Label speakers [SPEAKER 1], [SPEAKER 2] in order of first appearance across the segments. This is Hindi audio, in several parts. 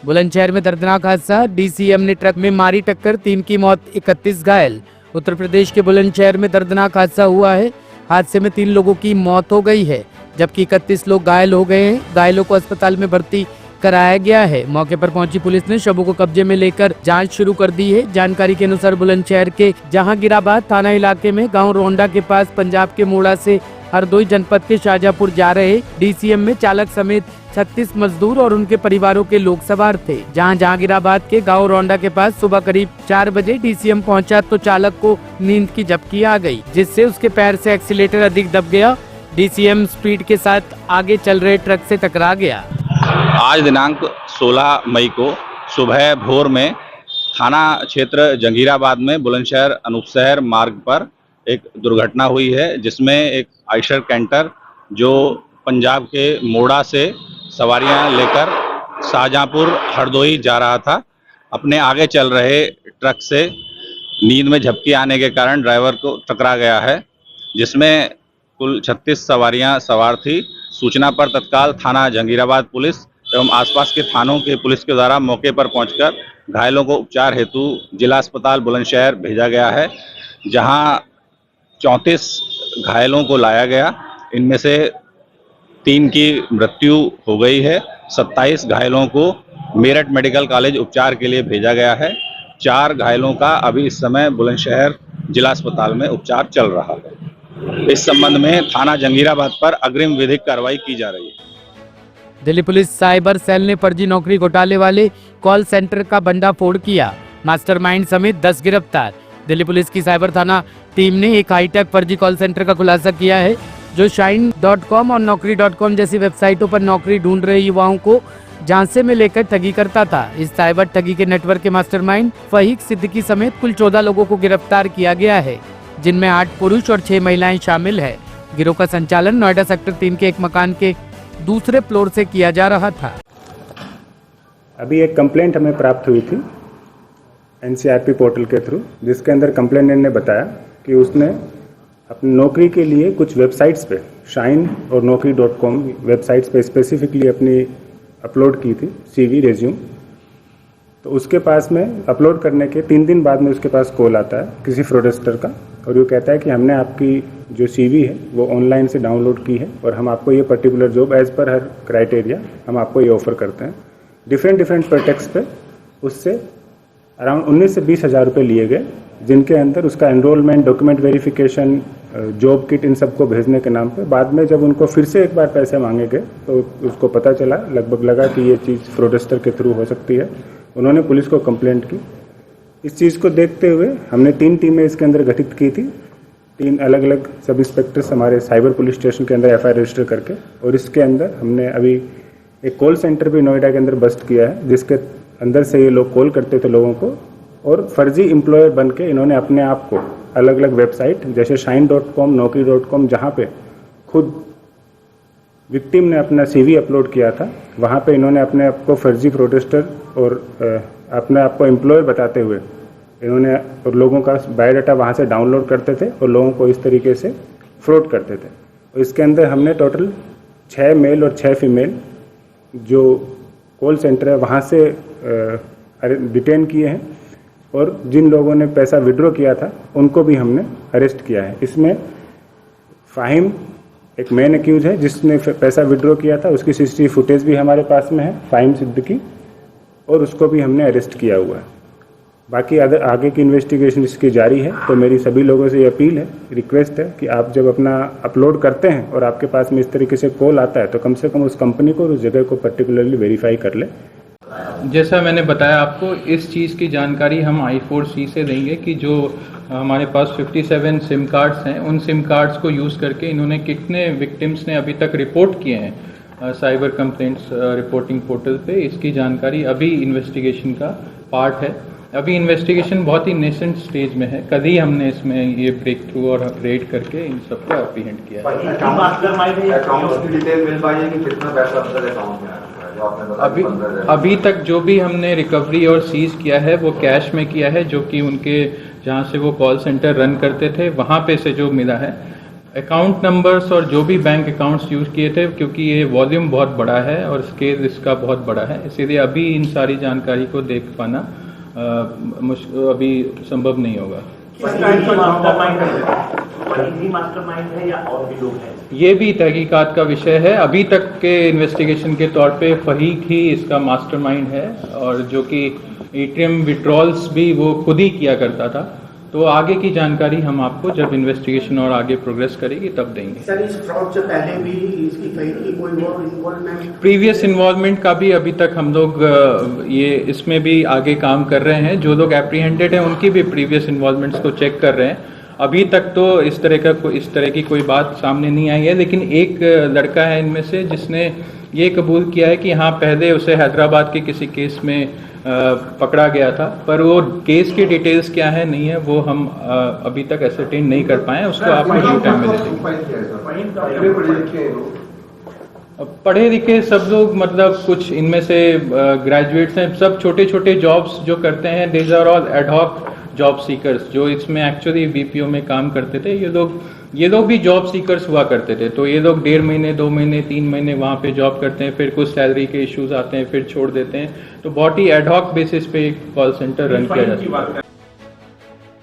[SPEAKER 1] बुलंदशहर में दर्दनाक हादसा, डीसीएम ने ट्रक में मारी टक्कर, 3 की मौत, 31 घायल। उत्तर प्रदेश के बुलंदशहर में दर्दनाक हादसा हुआ है। हादसे में 3 लोगों की मौत हो गई है, जबकि 31 लोग घायल हो गए हैं। घायलों को अस्पताल में भर्ती कराया गया है। मौके पर पहुंची पुलिस ने शवों को कब्जे में लेकर जांच शुरू कर दी है। जानकारी के अनुसार बुलंदशहर के जहांगीराबाद थाना इलाके में गांव रोंडा के पास पंजाब के मोड़ा से हरदोई जनपद के शाहजहांपुर जा रहे डीसीएम में चालक समेत 36 मजदूर और उनके परिवारों के लोग सवार थे। जहां जहांगीराबाद के गांव रोंडा के पास सुबह करीब 4 बजे डीसीएम पहुंचा तो चालक को नींद की झपकी आ गई, जिससे उसके पैर से एक्सीलेटर अधिक दब गया। डीसीएम स्पीड के साथ आगे चल रहे ट्रक से टकरा गया।
[SPEAKER 2] आज दिनांक 16 मई को सुबह भोर में थाना क्षेत्र जंगीराबाद में बुलंदशहर अनूपशहर मार्ग पर एक दुर्घटना हुई है, जिसमें एक आइशर कैंटर जो पंजाब के मोड़ा से सवारियां लेकर शाहजहांपुर हरदोई जा रहा था, अपने आगे चल रहे ट्रक से नींद में झपकी आने के कारण ड्राइवर को टकरा गया है, जिसमें कुल 36 सवारियां सवार थी। सूचना पर तत्काल थाना जंगीराबाद पुलिस एवं आसपास के थानों के पुलिस के द्वारा मौके पर पहुंचकर घायलों को उपचार हेतु जिला अस्पताल बुलंदशहर भेजा गया है, जहां 34 घायलों को लाया गया। इनमें से 3 की मृत्यु हो गई है। 27 घायलों को मेरठ मेडिकल कॉलेज उपचार के लिए भेजा गया है। 4 घायलों का अभी इस समय बुलंदशहर जिला अस्पताल में उपचार चल रहा है। इस संबंध में थाना जंगीराबाद पर अग्रिम विधिक कार्रवाई की जा रही है।
[SPEAKER 1] दिल्ली पुलिस साइबर सेल ने फर्जी नौकरी घोटाले वाले कॉल सेंटर का भंडाफोड़ किया। मास्टरमाइंड समेत 10 गिरफ्तार। दिल्ली पुलिस की साइबर थाना टीम ने एक हाईटेक फर्जी कॉल सेंटर का खुलासा किया है, जो shine.com और naukri.com जैसी वेबसाइटों पर नौकरी ढूंढ रहे युवाओं को झांसे में लेकर ठगी करता था। इस साइबर ठगी के नेटवर्क के मास्टरमाइंड फहीक सिद्दीकी समेत कुल 14 लोगों को गिरफ्तार किया गया है, जिनमें 8 पुरुष और 6 महिलाएं शामिल है। गिरोह का संचालन नोएडा सेक्टर 3 के एक मकान के दूसरे फ्लोर से किया जा रहा था।
[SPEAKER 3] अभी एक कंप्लेंट हमें प्राप्त हुई थी एनसीआरपी पोर्टल के थ्रू, जिसके अंदर कंप्लेनेंट ने बताया कि उसने अपनी नौकरी के लिए कुछ वेबसाइट्स पे शाइन और naukri.com वेबसाइट्स पे स्पेसिफिकली अपनी अपलोड की थी सीवी रेज्यूम। तो उसके पास में अपलोड करने के 3 दिन बाद में उसके पास कॉल आता है किसी फ्रॉडस्टर का, और वो कहता है कि हमने आपकी जो सीवी है वो ऑनलाइन से डाउनलोड की है और हम आपको ये पर्टिकुलर जॉब एज पर हर क्राइटेरिया हम आपको ये ऑफ़र करते हैं। डिफरेंट प्रोटेक्ट्स पे उससे अराउंड 19 से 20 हज़ार रुपये लिए गए, जिनके अंदर उसका enrolment, document verification, job kit, इन सबको भेजने के नाम पे बाद में जब उनको फिर से एक बार पैसे मांगे गए तो उसको पता चला, लगभग लगा कि ये चीज़ फ्रॉडस्टर के थ्रू हो सकती है। उन्होंने पुलिस को कंप्लेंट की। इस चीज़ को देखते हुए हमने 3 टीमें इसके अंदर गठित की थी। 3 अलग अलग सब इंस्पेक्टर्स हमारे साइबर पुलिस स्टेशन के अंदर FIR रजिस्टर करके, और इसके अंदर हमने अभी एक कॉल सेंटर भी नोएडा के अंदर बस्ट किया है, जिसके अंदर से ये लोग कॉल करते थे लोगों को, और फर्जी एम्प्लॉयर बन के इन्होंने अपने आप को अलग अलग वेबसाइट जैसे shine.com, naukri.com, जहाँ पे खुद विक्टिम ने अपना CV अपलोड किया था, वहाँ पे इन्होंने अपने आप को फर्जी प्रोटेस्टर और अपने आप को एम्प्लॉयर बताते हुए इन्होंने और लोगों का बायोडाटा वहाँ से डाउनलोड करते थे और लोगों को इस तरीके से फ्रॉड करते थे। और इसके अंदर हमने टोटल 6 मेल और 6 फीमेल जो कॉल सेंटर है वहाँ से डिटेन किए हैं, और जिन लोगों ने पैसा विड्रॉ किया था उनको भी हमने अरेस्ट किया है। इसमें फ़ाहिम एक मेन एक्यूज है जिसने पैसा विड्रॉ किया था, उसकी CCTV फुटेज भी हमारे पास में है, फ़ाहिम सिद्दीकी, और उसको भी हमने अरेस्ट किया हुआ है। बाकी आगे की इन्वेस्टिगेशन इसकी जारी है। तो मेरी सभी लोगों से ये अपील है, रिक्वेस्ट है कि आप जब अपना अपलोड करते हैं और आपके पास में इस तरीके से कॉल आता है तो कम से कम उस कंपनी को और उस जगह को पर्टिकुलरली वेरीफाई कर ले।
[SPEAKER 4] जैसा मैंने बताया आपको, इस चीज़ की जानकारी हम I4C से देंगे कि जो हमारे पास 57 सिम कार्ड्स हैं, उन सिम कार्ड्स को यूज़ करके इन्होंने कितने विक्टिम्स ने अभी तक रिपोर्ट किए हैं साइबर कंप्लेंट्स रिपोर्टिंग पोर्टल पे, इसकी जानकारी अभी इन्वेस्टिगेशन का पार्ट है। अभी इन्वेस्टिगेशन बहुत ही नेसेंट स्टेज में है। कल ही हमने इसमें ये ब्रेक थ्रू और रेड करके इन सबको अप्रीहेंड किया है। अभी तक जो भी हमने रिकवरी और सीज किया है वो कैश में किया है, जो कि उनके जहाँ से वो कॉल सेंटर रन करते थे वहाँ पे से जो मिला है। अकाउंट नंबर्स और जो भी बैंक अकाउंट्स यूज़ किए थे, क्योंकि ये वॉल्यूम बहुत बड़ा है और स्केल इसका बहुत बड़ा है, इसीलिए अभी इन सारी जानकारी को देख पाना अभी संभव नहीं होगा।
[SPEAKER 5] मास्टरमाइंड है या और भी लोग हैं?
[SPEAKER 4] ये भी तहकीकात का विषय है। अभी तक के इन्वेस्टिगेशन के तौर पे फहीक ही इसका मास्टरमाइंड है, और जो कि एटीएम विड्रॉल्स भी वो खुद ही किया करता था। तो आगे की जानकारी हम आपको जब इन्वेस्टिगेशन और आगे प्रोग्रेस करेगी तब देंगे।
[SPEAKER 5] सर, इस फ्रॉड से पहले भी इसकी फहीक की कोई और इन्वॉल्वमेंट?
[SPEAKER 4] प्रीवियस इन्वॉल्वमेंट का भी अभी तक हम लोग ये इसमें भी आगे काम कर रहे हैं। जो लोग एप्रीहेंडेड हैं उनकी भी प्रीवियस इन्वॉल्वमेंट्स को चेक कर रहे हैं। अभी तक तो इस तरह की कोई बात सामने नहीं आई है, लेकिन एक लड़का है इनमें से जिसने ये कबूल किया है कि हाँ, पहले उसे हैदराबाद के किसी केस में पकड़ा गया था, पर वो केस की डिटेल्स क्या है नहीं है वो हम अभी तक एसरटेन नहीं कर पाए हैं। उसको आपको ड्यू टाइम में दे देंगे। पढ़े लिखे सब लोग, मतलब कुछ इनमें से ग्रेजुएट्स हैं, सब छोटे छोटे जॉब्स जो करते हैं। These are all ad hoc job seekers जो इसमें एक्चुअली बीपीओ में काम करते थे। ये लोग भी जॉब सीकर्स हुआ करते थे। तो ये लोग 1.5 महीने 2 महीने 3 महीने वहाँ पे जॉब करते हैं, फिर कुछ सैलरी के इश्यूज आते हैं, फिर छोड़ देते हैं। तो बहुत ही एडहॉक बेसिस पे कॉल सेंटर रन किया जाता है।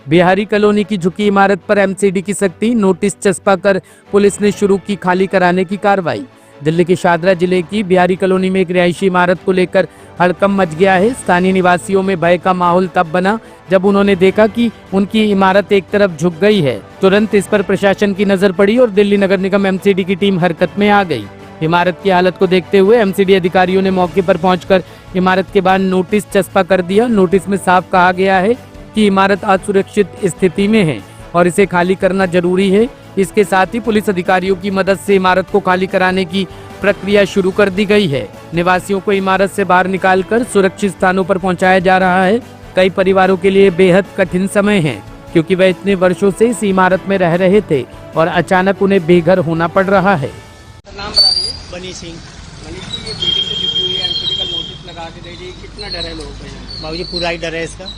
[SPEAKER 1] बिहारी कॉलोनी की झुकी इमारत पर एमसीडी की सख्ती, नोटिस चस्पा कर पुलिस ने शुरू की खाली कराने की कार्रवाई। दिल्ली के शादरा जिले की बिहारी कॉलोनी में एक रिहायशी इमारत को लेकर हड़कंप मच गया है। स्थानीय निवासियों में भय का माहौल तब बना जब उन्होंने देखा कि उनकी इमारत एक तरफ झुक गई है। तुरंत इस पर प्रशासन की नजर पड़ी और दिल्ली नगर निगम एमसीडी की टीम हरकत में आ गई। इमारत की हालत को देखते हुए एमसीडी अधिकारियों ने मौके पर पहुंचकर इमारत के बाद नोटिस चस्पा कर दिया। नोटिस में साफ कहा गया है कि इमारत असुरक्षित स्थिति में है और इसे खाली करना जरूरी है। इसके साथ ही पुलिस अधिकारियों की मदद से इमारत को खाली कराने की प्रक्रिया शुरू कर दी गई है। निवासियों को इमारत से बाहर निकालकर सुरक्षित स्थानों पर पहुंचाया जा रहा है। कई परिवारों के लिए बेहद कठिन समय है, क्योंकि वह इतने वर्षों से इस इमारत में रह रहे थे और अचानक उन्हें बेघर होना पड़ रहा है।
[SPEAKER 6] नाम बता दीजिए। बनी सिंह।
[SPEAKER 7] मनीष जी, ये बिल्डिंग तो झुकी हुई है, एमसीडी का नोटिस लगा के दे दी, कितना डर है लोगों को?
[SPEAKER 6] बाबूजी पूरा ही डर है इसका।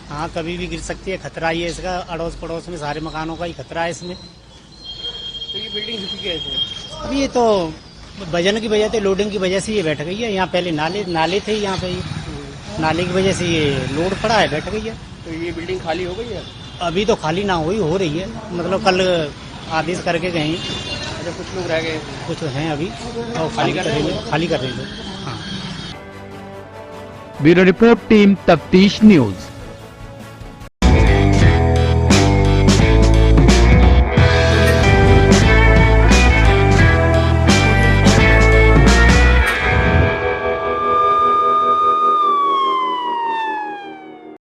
[SPEAKER 6] हाँ, कभी भी गिर सकती है, खतरा ही है इसका। अड़ोस पड़ोस में सारे मकानों का ही खतरा है इसमें।
[SPEAKER 7] तो ये बिल्डिंग झुकी कैसे?
[SPEAKER 6] अभी ये तो वजन की वजह से, लोडिंग की वजह से ये बैठ गई है। यहाँ पहले नाले थे, यहाँ पे नाले की वजह से ये लोड पड़ा है, बैठ गई है।
[SPEAKER 7] तो ये बिल्डिंग खाली हो गई है?
[SPEAKER 6] अभी तो खाली ना हुई, हो रही है। मतलब कल आदेश करके गए।
[SPEAKER 7] अच्छा, कुछ लोग रह गए?
[SPEAKER 6] कुछ हैं अभी और खाली कर रहे हैं। हाँ।
[SPEAKER 1] ब्यूरो रिपोर्ट, टीम तफ्तीश न्यूज।